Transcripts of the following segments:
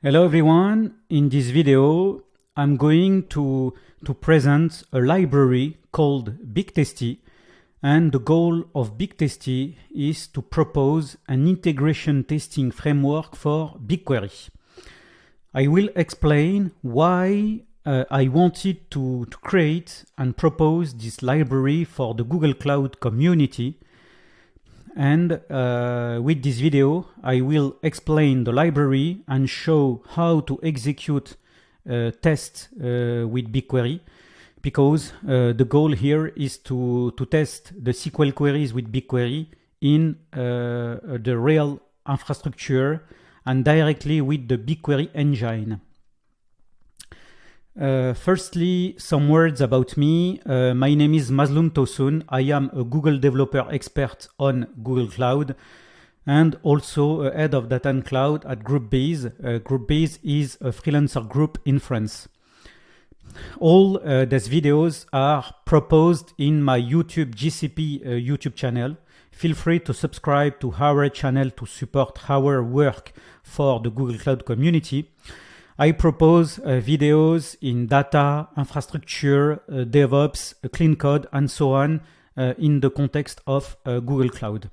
Hello everyone, in this video I'm going to present a library called BigTesty, and the goal of BigTesty is to propose an integration testing framework for BigQuery. I will explain why I wanted to create and propose this library for the Google Cloud community. And with this video, I will explain the library and show how to execute tests with BigQuery, because the goal here is to test the SQL queries with BigQuery in the real infrastructure and directly with the BigQuery Engine. Firstly, some words about me. My name is Mazloum Tosun. I am a Google developer expert on Google Cloud and also a head of data and cloud at GroupBase. GroupBase is a freelancer group in France. All these videos are proposed in my YouTube GCP YouTube channel. Feel free to subscribe to our channel to support our work for the Google Cloud community. I propose videos in data, infrastructure, DevOps, clean code, and so on in the context of Google Cloud.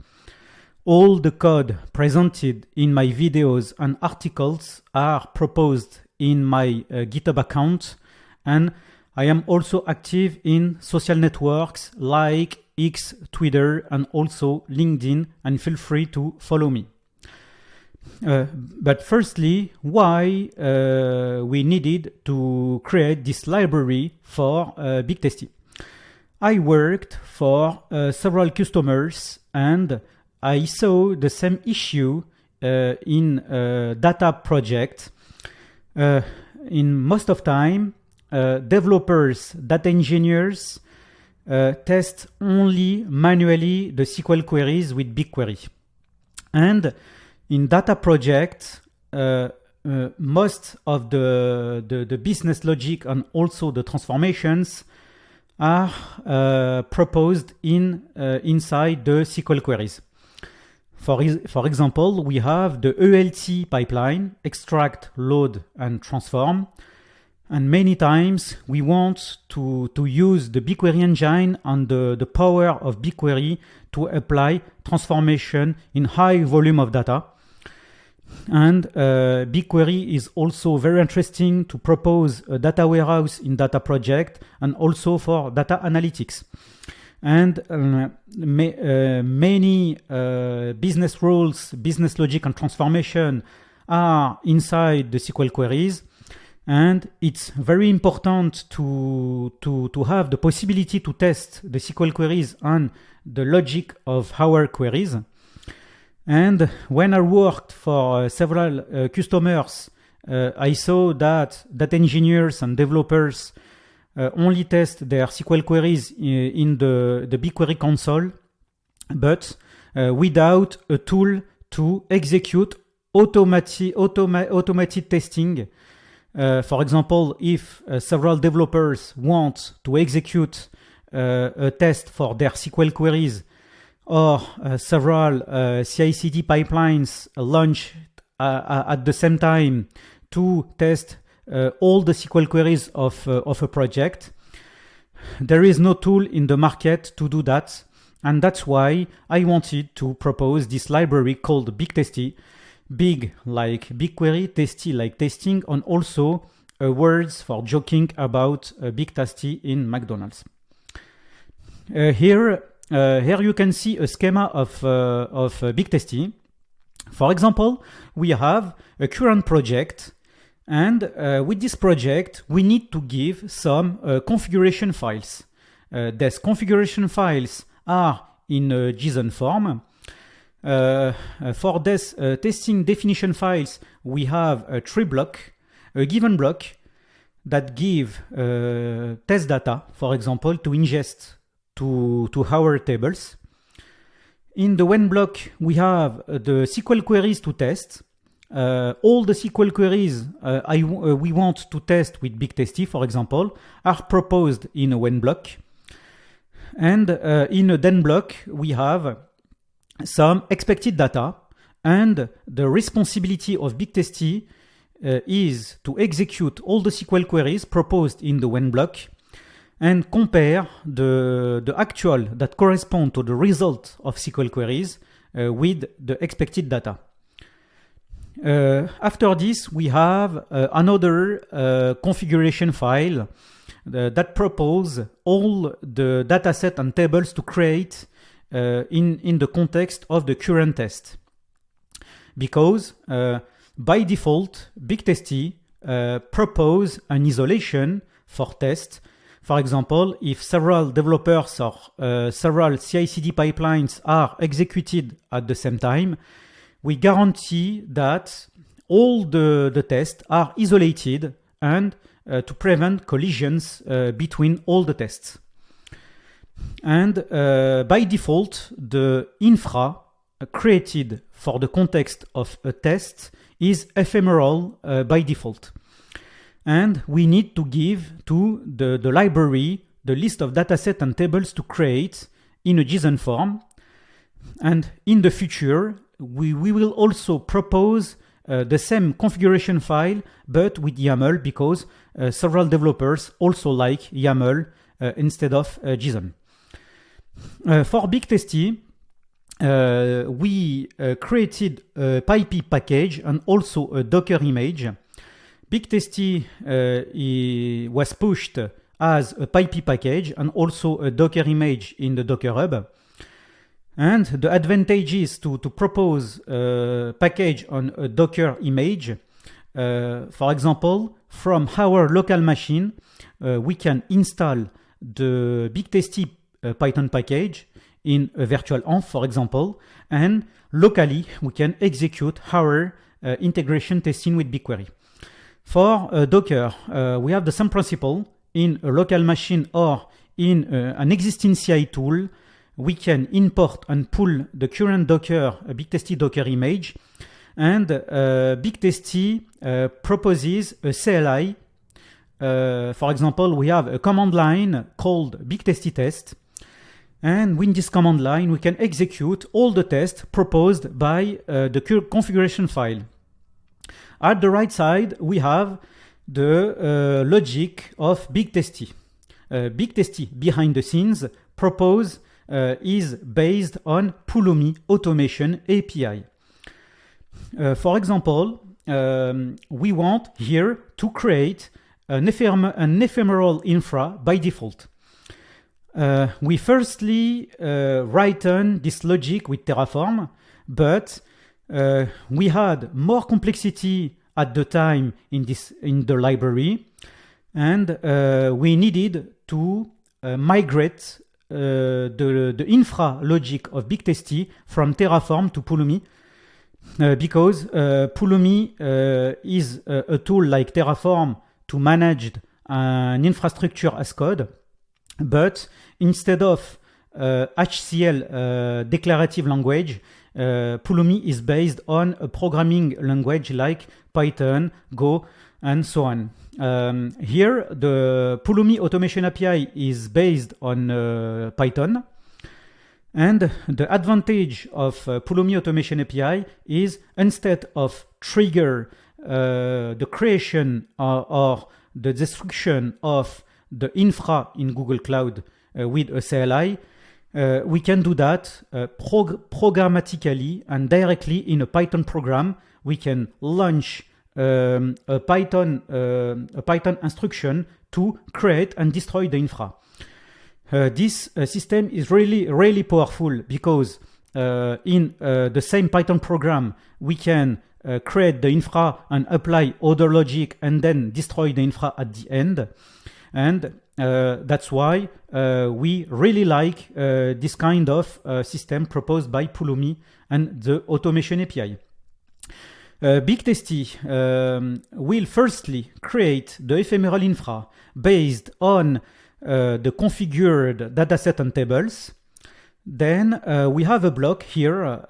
All the code presented in my videos and articles are proposed in my GitHub account, and I am also active in social networks like X, Twitter, and also LinkedIn, and feel free to follow me. But firstly, why we needed to create this library for BigTesty. I worked for several customers and I saw the same issue in data project. In most of time, developers, data engineers test only manually the SQL queries with BigQuery. And in data projects, most of the business logic and also the transformations are proposed inside the SQL queries. For example, we have the ELT pipeline, extract, load, and transform. And many times we want to use the BigQuery engine and the power of BigQuery to apply transformation in high volume of data. And BigQuery is also very interesting to propose a data warehouse in data project and also for data analytics. And many business rules, business logic and transformation are inside the SQL queries. And it's very important to have the possibility to test the SQL queries and the logic of our queries. And when I worked for several customers, I saw that engineers and developers only test their SQL queries in the BigQuery console, but without a tool to execute automated testing. For example, if several developers want to execute a test for their SQL queries, or several CI/CD pipelines launched at the same time to test all the SQL queries of a project, there is no tool in the market to do that. And that's why I wanted to propose this library called BigTesty. Big like BigQuery, testy like testing, and also words for joking about BigTesty in McDonald's. Here you can see a schema of BigTesty. For example, we have a current project, and with this project, we need to give some configuration files. These configuration files are in a JSON form. For this testing definition files, we have a tree block, a given block that give test data, for example, to ingest to our tables. In the when block, we have the SQL queries to test. All the SQL queries we want to test with BigTesty, for example, are proposed in a when block. And in a then block, we have some expected data, and the responsibility of BigTesty is to execute all the SQL queries proposed in the when block and compare the actual that correspond to the result of SQL queries with the expected data. After this, we have another configuration file that propose all the dataset and tables to create in the context of the current test. Because by default, BigTesty propose an isolation for test. For example, if several developers or several CI/CD pipelines are executed at the same time, we guarantee that all the tests are isolated and to prevent collisions between all the tests. And by default, the infra created for the context of a test is ephemeral by default. And we need to give to the library the list of datasets and tables to create in a JSON form. And in the future, we will also propose the same configuration file, but with YAML, because several developers also like YAML instead of JSON. For BigTesty, we created a PyP package and also a Docker image. BigTesty was pushed as a PyP package and also a Docker image in the Docker Hub. And the advantage is to propose a package on a Docker image. For example, from our local machine, we can install the BigTesty Python package in a virtual env, for example, and locally we can execute our integration testing with BigQuery. For Docker, we have the same principle. In a local machine or in an existing CI tool, we can import and pull the current Docker, BigTesty Docker image, and BigTesty proposes a CLI. For example, we have a command line called BigTesty test, and with this command line, we can execute all the tests proposed by the configuration file. At the right side, we have the logic of BigTesty. BigTesty behind the scenes propose is based on Pulumi automation API. For example, we want here to create an ephemeral infra by default. We firstly written this logic with Terraform, but we had more complexity at the time in the library, and we needed to migrate the infra logic of BigTesty from Terraform to Pulumi, because Pulumi is a tool like Terraform to manage an infrastructure as code, but instead of HCL declarative language, Pulumi is based on a programming language like Python, Go, and so on. Here, the Pulumi automation API is based on Python. And the advantage of Pulumi automation API is instead of trigger the creation or the destruction of the infra in Google Cloud with a CLI, we can do that programmatically and directly in a Python program. We can launch a Python instruction to create and destroy the infra. This system is really powerful because in the same Python program, we can create the infra and apply other logic and then destroy the infra at the end. And that's why we really like this kind of system proposed by Pulumi and the automation API. BigTesty will firstly create the ephemeral infra based on the configured dataset and tables. Then we have a block here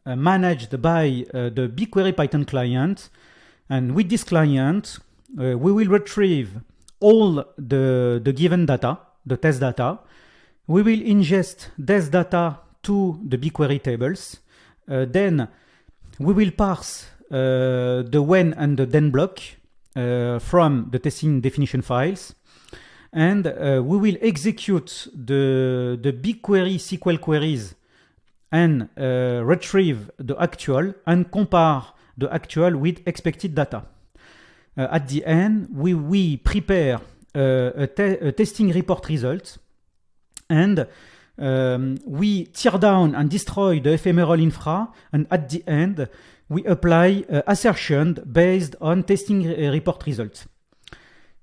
managed by the BigQuery Python client. And with this client, we will retrieve all the given data, the test data. We will ingest this data to the BigQuery tables. Then we will parse the when and the then block from the testing definition files. And we will execute the BigQuery SQL queries and retrieve the actual and compare the actual with expected data. At the end, we prepare a testing report result, and we tear down and destroy the ephemeral infra, and at the end, we apply assertion based on testing report results.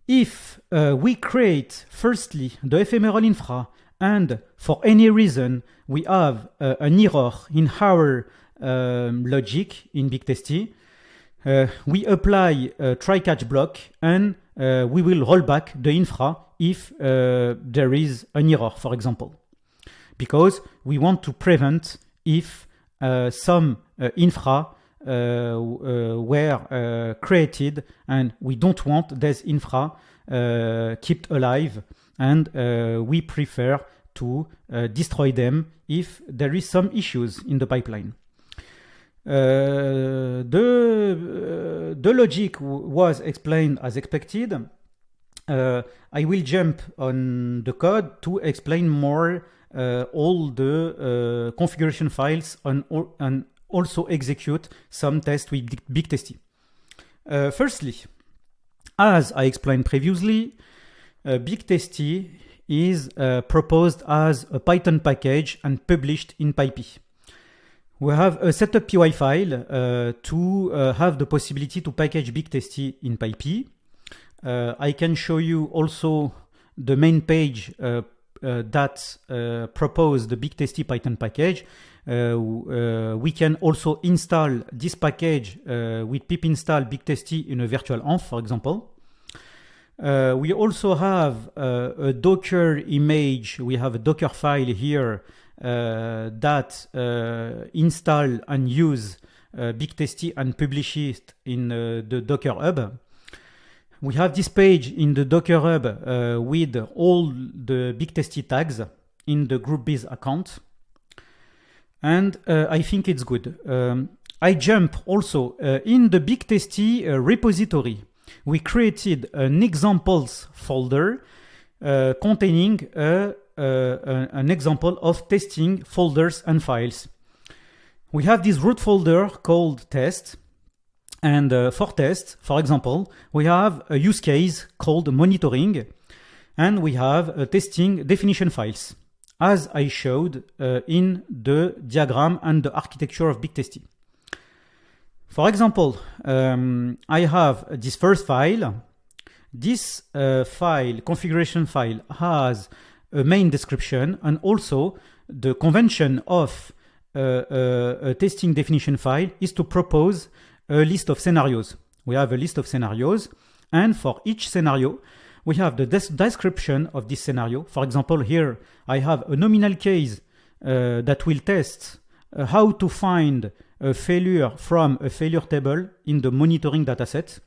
If we create firstly the ephemeral infra, and for any reason we have an error in our logic in BigTesty, we apply a try-catch block, and we will roll back the infra if there is an error, for example, because we want to prevent if some infra were created, and we don't want this infra kept alive, and we prefer to destroy them if there is some issues in the pipeline. The logic was explained as expected. I will jump on the code to explain more all the configuration files and also execute some tests with BigTesty. Firstly, as I explained previously, BigTesty is proposed as a Python package and published in PyPy. We have a setup PY file to have the possibility to package BigTesty in PyPy. I can show you also the main page that propose the BigTesty Python package. We can also install this package with pip install BigTesty in a virtual env, for example. We also have a Docker image. We have a Docker file here that install and use BigTesty and publish it in the Docker Hub. We have this page in the Docker Hub with all the BigTesty tags in the GroupBiz account. And I think it's good. I jump also in the BigTesty repository. We created an examples folder containing an example of testing folders and files. We have this root folder called test. And for test, for example, we have a use case called monitoring, and we have testing definition files, as I showed in the diagram and the architecture of BigTesty. For example, I have this first file. This file, configuration file, has a main description, and also the convention of a testing definition file is to propose a list of scenarios. We have a list of scenarios, and for each scenario, we have the description of this scenario. For example, here I have a nominal case that will test how to find a failure from a failure table in the monitoring dataset.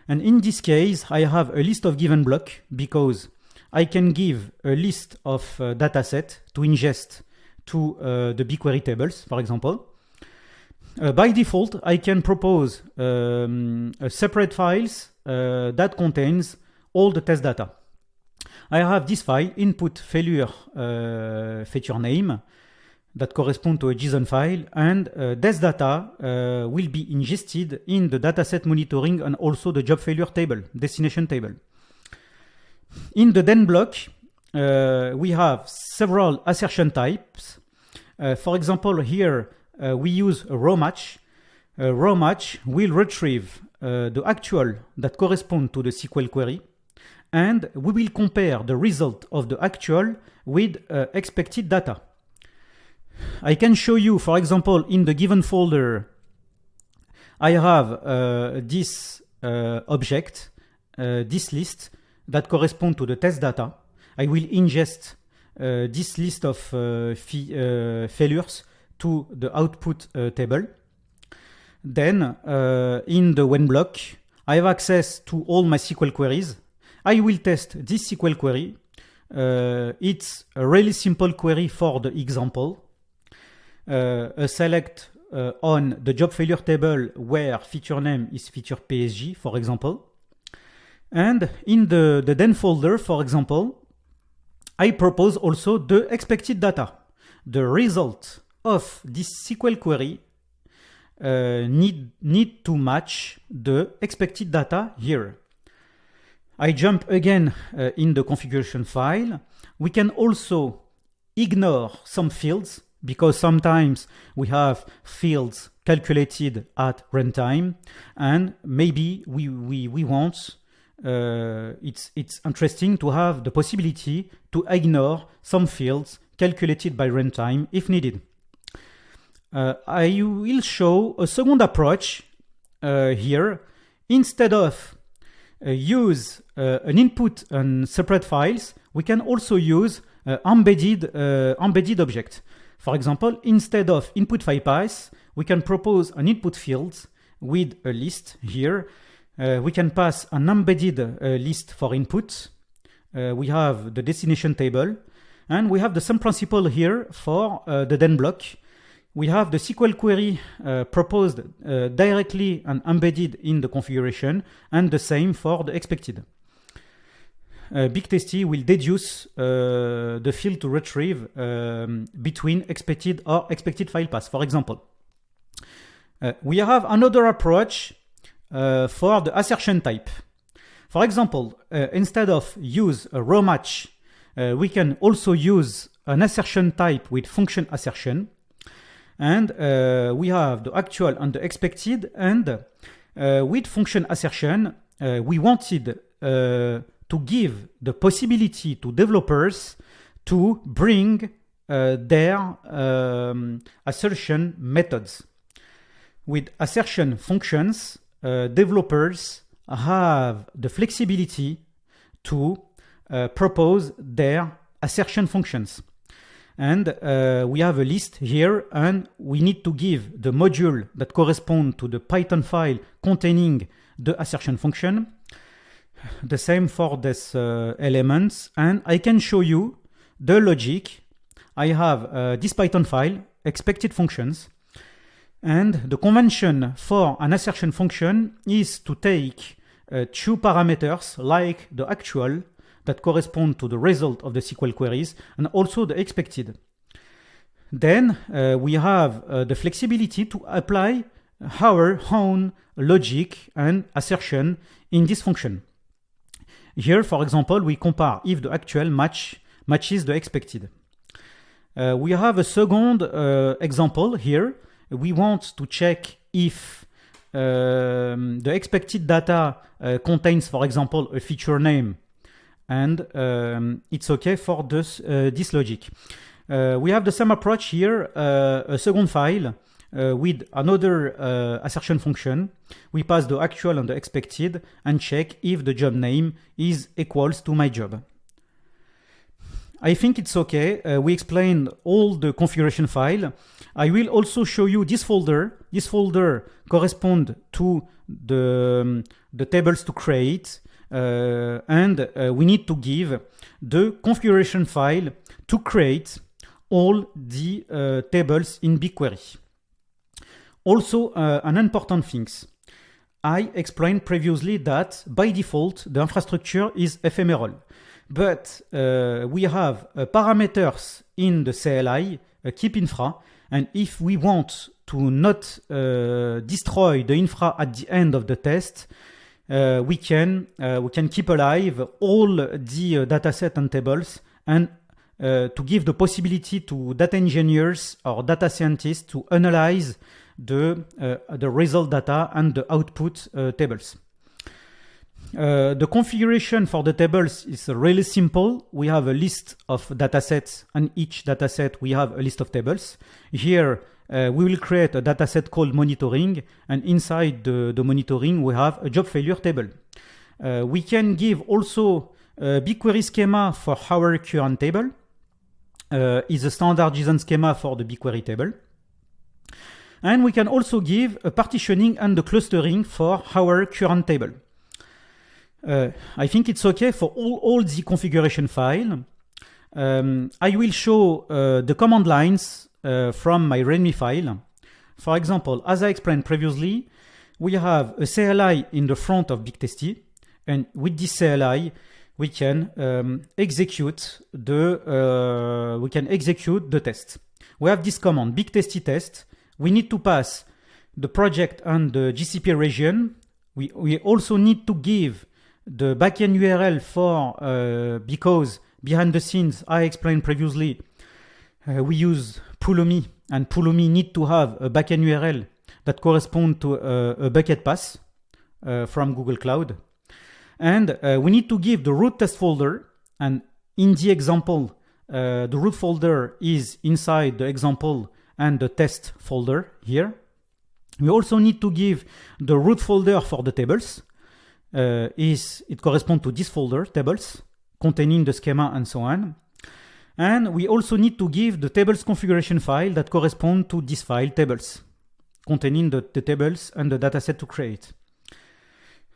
And in this case, I have a list of given block because I can give a list of dataset to ingest to the BigQuery tables, for example. By default, I can propose a separate files that contains all the test data. I have this file, input failure feature name, that correspond to a JSON file, and this data will be ingested in the dataset monitoring and also the job failure table, destination table. In the then block, we have several assertion types. For example, here we use a raw match. A raw match will retrieve the actual that correspond to the SQL query, and we will compare the result of the actual with expected data. I can show you, for example, in the given folder, I have this object, this list that correspond to the test data. I will ingest this list of failures to the output table. Then, in the when block, I have access to all my SQL queries. I will test this SQL query. It's a really simple query for the example. Select on the job failure table where feature name is feature PSG, for example. And in the then folder, for example, I propose also the expected data. The result of this SQL query need to match the expected data here. I jump again in the configuration file. We can also ignore some fields because sometimes we have fields calculated at runtime, and maybe we want it's interesting to have the possibility to ignore some fields calculated by runtime if needed. I will show a second approach here. Instead of use an input and separate files, we can also use embedded object. For example, instead of input file path, we can propose an input field with a list here. We can pass an embedded list for input. We have the destination table, and we have the same principle here for the then block. We have the SQL query proposed directly and embedded in the configuration, and the same for the expected. BigTesty will deduce the field to retrieve between expected or expected file path, for example. We have another approach for the assertion type. For example, instead of use a raw match, we can also use an assertion type with function assertion. And we have the actual and the expected, and with function assertion, we wanted to give the possibility to developers to bring their assertion methods. With assertion functions, developers have the flexibility to propose their assertion functions. And we have a list here, and we need to give the module that correspond to the Python file containing the assertion function. The same for these elements, and I can show you the logic. I have this Python file, expected functions, and the convention for an assertion function is to take two parameters like the actual that correspond to the result of the SQL queries and also the expected. Then we have the flexibility to apply our own logic and assertion in this function. Here, for example, we compare if the actual matches the expected. We have a second example here. We want to check if the expected data contains, for example, a feature name, and it's okay for this logic. We have the same approach here, a second file with another assertion function. We pass the actual and the expected and check if the job name is equals to my job. I think it's okay. We explained all the configuration file. I will also show you this folder. This folder corresponds to the tables to create, and we need to give the configuration file to create all the tables in BigQuery. Also, an important thing. I explained previously that by default, the infrastructure is ephemeral. But we have parameters in the CLI, keep infra, and if we want to not destroy the infra at the end of the test, we can keep alive all the dataset and tables, and to give the possibility to data engineers or data scientists to analyze the result data and the output tables. The configuration for the tables is really simple. We have a list of datasets, and each dataset we have a list of tables. Here we will create a dataset called monitoring, and inside the monitoring we have a job failure table. We can give also a BigQuery schema for our current table. Is a standard JSON schema for the BigQuery table. And we can also give a partitioning and the clustering for our current table. I think it's okay for all the configuration file. I will show the command lines from my README file. For example, as I explained previously, we have a CLI in the front of BigTesty, and with this CLI, we can execute the test. We have this command BigTesty test. We need to pass the project and the GCP region. We also need to give the backend URL for because behind the scenes, I explained previously, we use Pulumi, and Pulumi need to have a backend URL that correspond to a bucket path from Google Cloud. And we need to give the root test folder, and in the example, the root folder is inside the example and the test folder here. We also need to give the root folder for the tables. It corresponds to this folder, tables, containing the schema and so on. And we also need to give the tables configuration file that correspond to this file, tables, containing the tables and the dataset to create.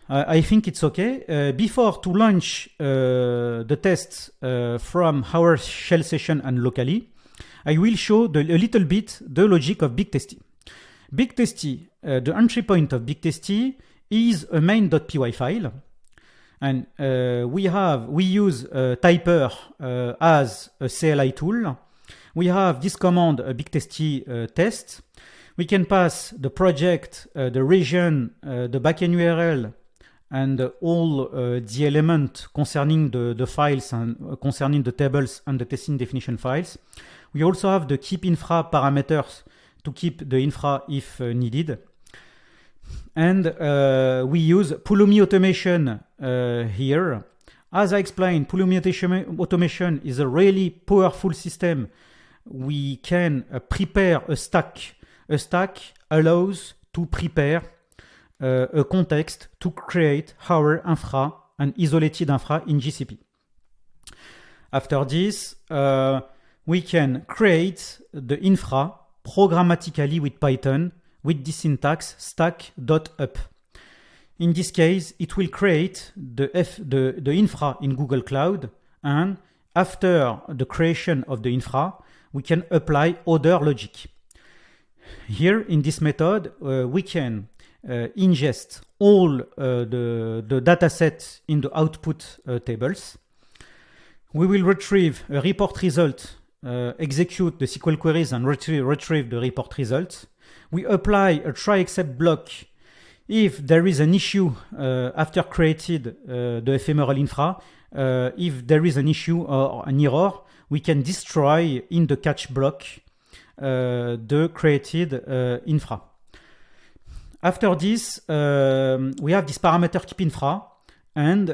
I think it's okay. Before to launch the tests from our shell session and locally, I will show a little bit the logic of BigTesty. BigTesty, the entry point of BigTesty is a main.py file, and we use Typer as a CLI tool. We have this command BigTesty test. We can pass the project, the region, the backend URL, and all the elements concerning the files and concerning the tables and the testing definition files. We also have the keep infra parameters to keep the infra if needed. And we use Pulumi automation here. As I explained, Pulumi automation is a really powerful system. We can prepare a stack. A stack allows to prepare a context to create our infra and isolated infra in GCP. After this, we can create the infra programmatically with Python with the syntax stack.up. In this case, it will create the infra in Google Cloud, and after the creation of the infra, we can apply other logic. Here in this method, we can ingest all the datasets in the output tables. We will retrieve a report result, execute the SQL queries and retrieve the report results. We apply a try except block if there is an issue after created the ephemeral infra. If there is an issue or an error, we can destroy in the catch block the created infra. After this, we have this parameter keep infra, and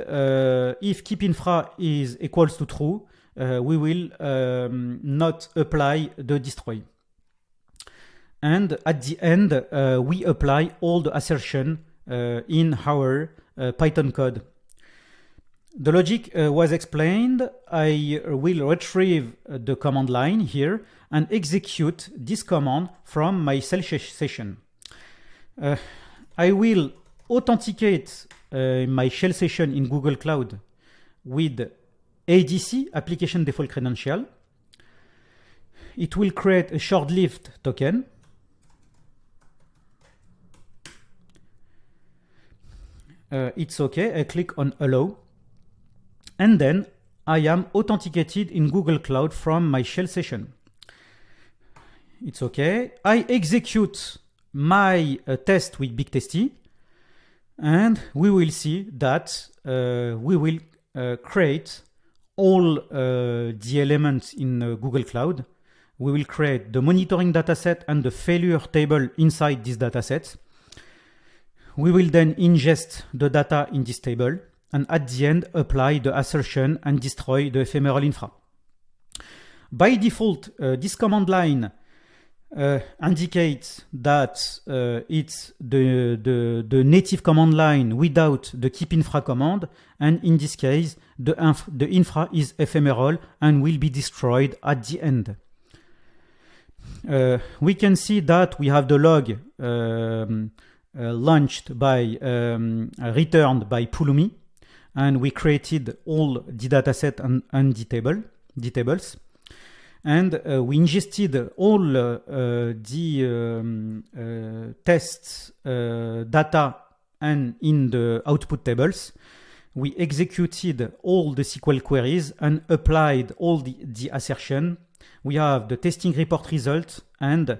if keep infra is equals to true, we will not apply the destroy. And at the end, we apply all the assertion in our Python code. The logic was explained. I will retrieve the command line here and execute this command from my shell session. I will authenticate my shell session in Google Cloud with ADC, Application Default Credential. It will create a short-lived token. It's okay. I click on Allow. And then I am authenticated in Google Cloud from my shell session. It's okay. I execute my test with BigTesty, and we will see that we will create all the elements in Google Cloud. We will create the monitoring dataset and the failure table inside this dataset. We will then ingest the data in this table, and at the end apply the assertion and destroy the ephemeral infra. By default, this command line indicates that it's the native command line without the keep infra command, and in this case the infra is ephemeral and will be destroyed at the end. We can see that we have the log launched by returned by Pulumi, and we created all the dataset and the tables. and we ingested all the test data and in the output tables. We executed all the SQL queries and applied all the assertion. We have the testing report result, and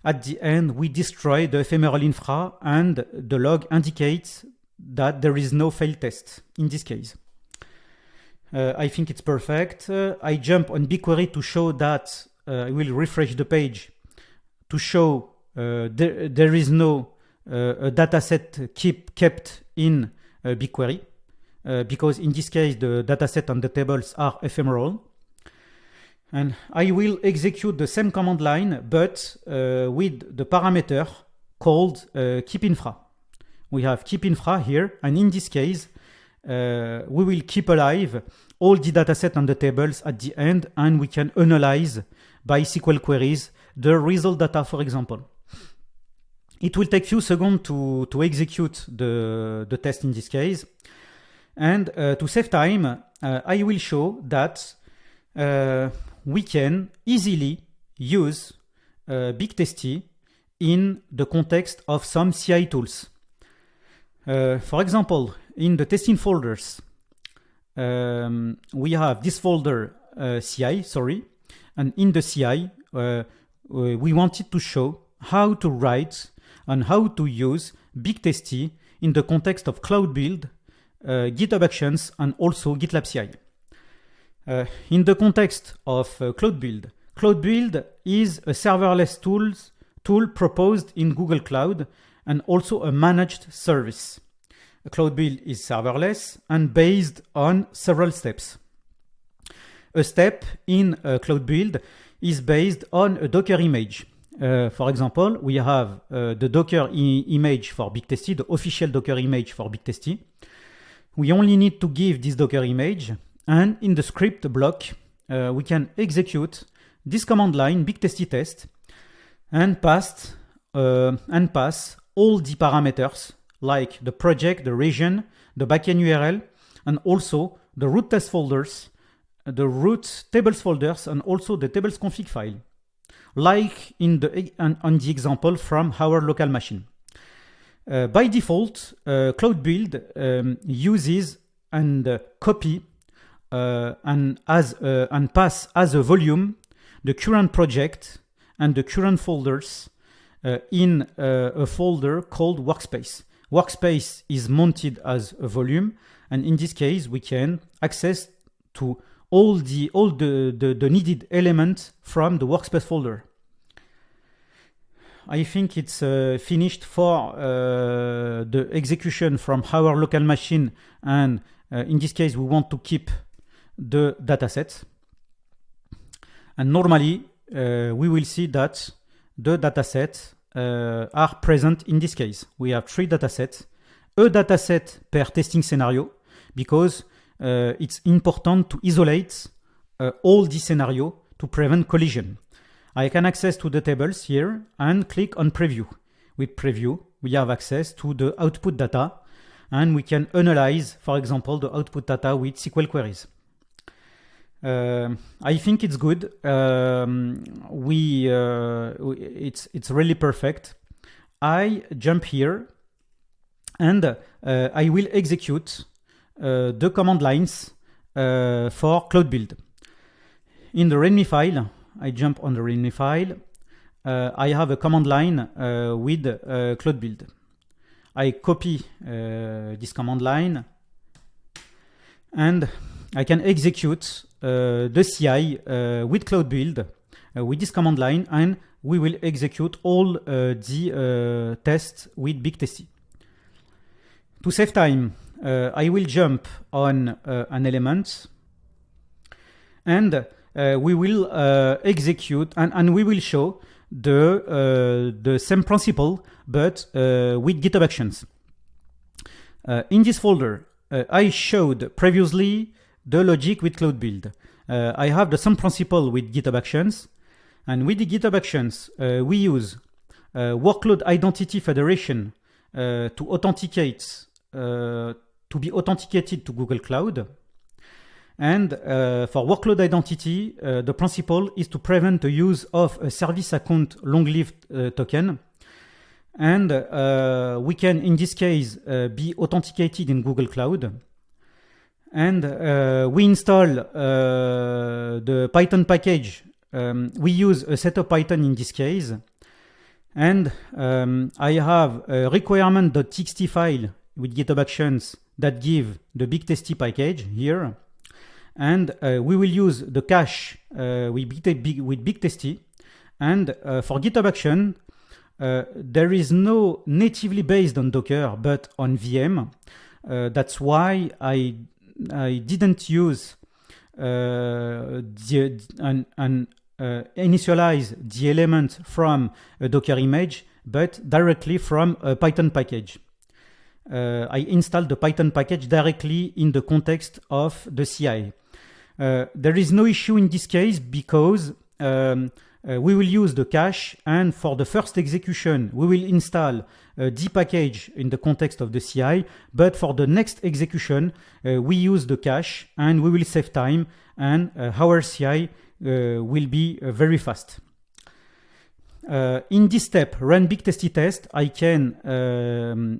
at the end we destroy the ephemeral infra, and the log indicates that there is no failed test in this case. I think it's perfect. I jump on BigQuery to show that I will refresh the page to show there is no a dataset kept in BigQuery because in this case the dataset and the tables are ephemeral. And I will execute the same command line but with the parameter called keep infra. We have keep infra here, and in this case we will keep alive all the dataset and the tables at the end, and we can analyze by SQL queries the result data, for example. It will take few seconds to execute the test in this case. And to save time, I will show that we can easily use BigTesty in the context of some CI tools. For example, in the testing folders, we have this folder CI, and in the CI, we wanted to show how to write and how to use BigTesty in the context of Cloud Build, GitHub Actions, and also GitLab CI. In the context of Cloud Build is a serverless tool proposed in Google Cloud and also a managed service. Cloud Build is serverless and based on several steps. A step in Cloud Build is based on a Docker image. For example, we have the Docker image for BigTesty, the official Docker image for BigTesty. We only need to give this Docker image, and in the script block, we can execute this command line BigTesty test and pass all the parameters like the project, the region, the backend URL, and also the root test folders, the root tables folders, and also the tables config file, like on the example from our local machine. By default, Cloud Build uses and copy and pass as a volume the current project and the current folders in a folder called workspace. Workspace is mounted as a volume, and in this case we can access to all the needed elements from the workspace folder. I think it's finished for the execution from our local machine, and in this case we want to keep the dataset. And normally we will see that the datasets are present in this case. We have 3 datasets, a dataset per testing scenario, because it's important to isolate all the scenario to prevent collision. I can access to the tables here and click on preview. With preview, we have access to the output data, and we can analyze, for example, the output data with SQL queries. I think it's good. It's really perfect. I jump here and I will execute the command lines for Cloud Build. In the README file, I jump on the README file. I have a command line with Cloud Build. I copy this command line and I can execute the CI with Cloud Build with this command line, and we will execute all the tests with BigTesty. To save time, I will jump on an element, and we will execute and we will show the same principle but with GitHub Actions. In this folder, I showed previously the logic with Cloud Build. I have the same principle with GitHub Actions, and with the GitHub Actions, we use workload identity federation to authenticate, to be authenticated to Google Cloud. And for workload identity, the principle is to prevent the use of a service account long-lived token. And we can, in this case, be authenticated in Google Cloud. And we install the Python package. We use a setup Python in this case. And I have a requirement.txt file with GitHub Actions that give the BigTesty package here. And we will use the cache with BigTesty. And for GitHub Action, there is no natively based on Docker, but on VM. That's why I didn't use initialize the element from a Docker image, but directly from a Python package. I installed the Python package directly in the context of the CI. There is no issue in this case because we will use the cache, and for the first execution, we will install the package in the context of the CI, but for the next execution, we use the cache and we will save time, and our CI will be very fast. In this step, run BigTesty test, I can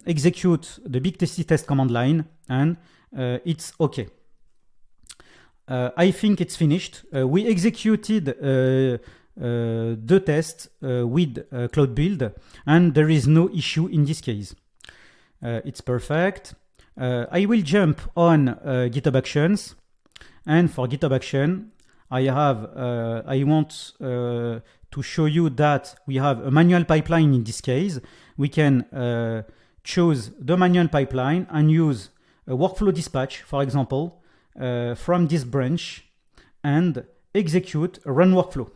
execute the BigTesty test command line, and it's okay. I think it's finished. We executed the test with Cloud Build, and there is no issue in this case. It's perfect. I will jump on GitHub Actions, and for GitHub Action, I want to show you that we have a manual pipeline in this case. We can choose the manual pipeline and use a workflow dispatch, for example, from this branch, and execute a run workflow.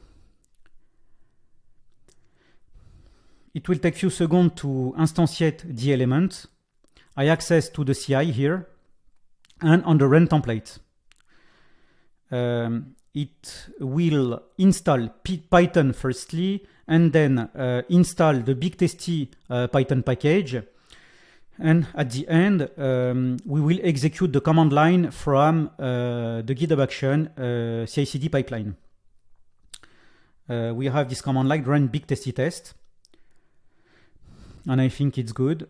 It will take a few seconds to instantiate the element. I access to the CI here and on the run template. It will install Python firstly, and then install the BigTesty Python package. And at the end, we will execute the command line from the GitHub Action CI/CD pipeline. We have this command line, run BigTesty test. And I think it's good.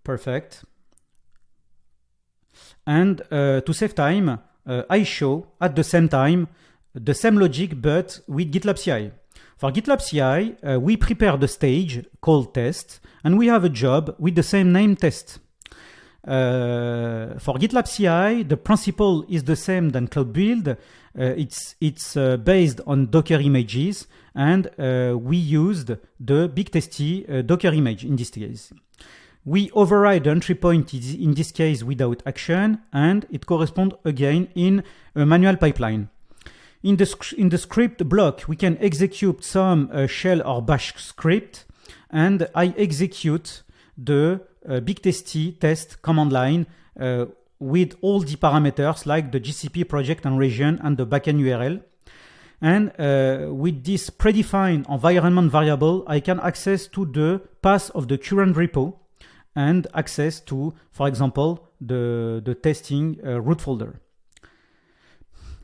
Perfect. And to save time, I show at the same time the same logic but with GitLab CI. For GitLab CI, we prepare the stage called test, and we have a job with the same name, test. For GitLab CI, the principle is the same than Cloud Build. It's based on Docker images, and we used the BigTesty Docker image in this case. We override the entry point in this case without action, and it corresponds again in a manual pipeline. In the script block, we can execute some shell or bash script, and I execute the BigTesty test command line with all the parameters like the GCP project and region and the backend URL. And with this predefined environment variable, I can access to the path of the current repo and access to, for example, the testing root folder.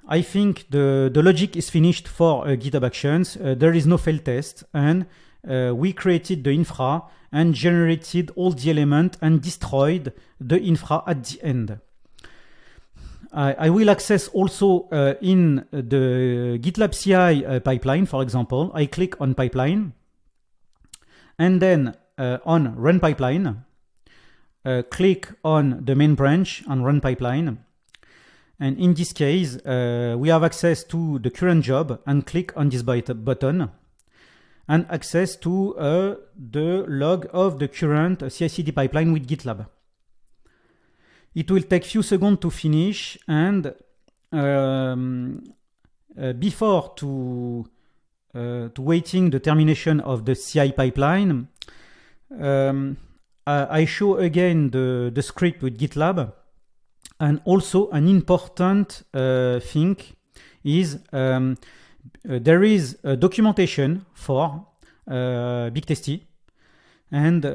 I think the logic is finished for GitHub Actions. There is no failed test, and we created the infra and generated all the elements and destroyed the infra at the end. I will access also in the GitLab CI pipeline, for example. I click on pipeline, and then on run pipeline, click on the main branch and run pipeline. And in this case, we have access to the current job, and click on this button and access to the log of the current CI/CD pipeline with GitLab. It will take few seconds to finish, and before to waiting the termination of the CI pipeline, I show again the script with GitLab. And also an important thing is there is a documentation for BigTesty, and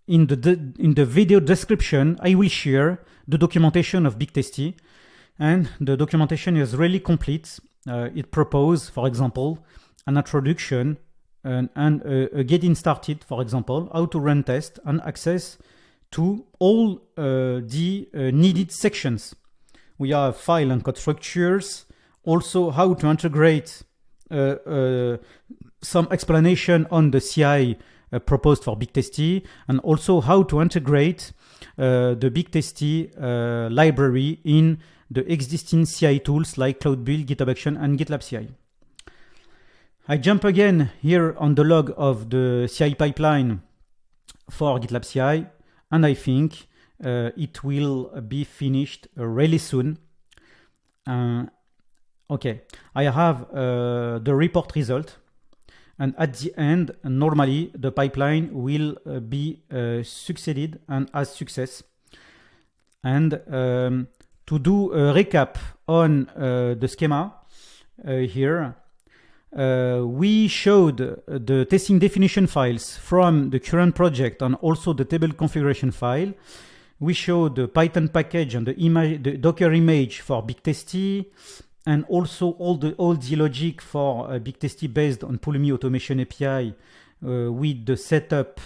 in the video description I will share the documentation of BigTesty. And the documentation is really complete. It proposes, for example, an introduction and a getting started, for example, how to run tests and access to all the needed sections. We have file and code structures, also how to integrate some explanation on the CI proposed for BigTesty, and also how to integrate the BigTesty library in the existing CI tools like Cloud Build, GitHub Action, and GitLab CI. I jump again here on the log of the CI pipeline for GitLab CI, and I think it will be finished really soon. Okay, I have the report result, and at the end, normally the pipeline will be succeeded and as success. And to do a recap on the schema here, we showed the testing definition files from the current project and also the table configuration file. We showed the Python package and the Docker image for BigTesty, and also all the logic for BigTesty based on Pulumi automation API with the setup,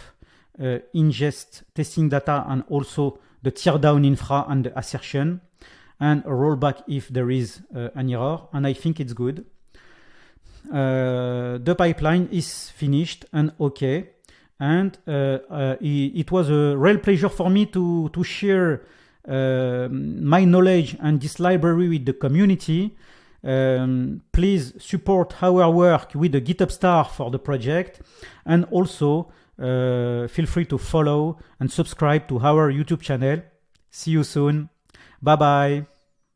ingest, testing data, and also the tear down infra and the assertion, and a rollback if there is an error. And I think it's good. The pipeline is finished and okay. And it was a real pleasure for me to share my knowledge and this library with the community. Please support our work with the GitHub star for the project, and also feel free to follow and subscribe to our YouTube channel. See you soon. Bye bye.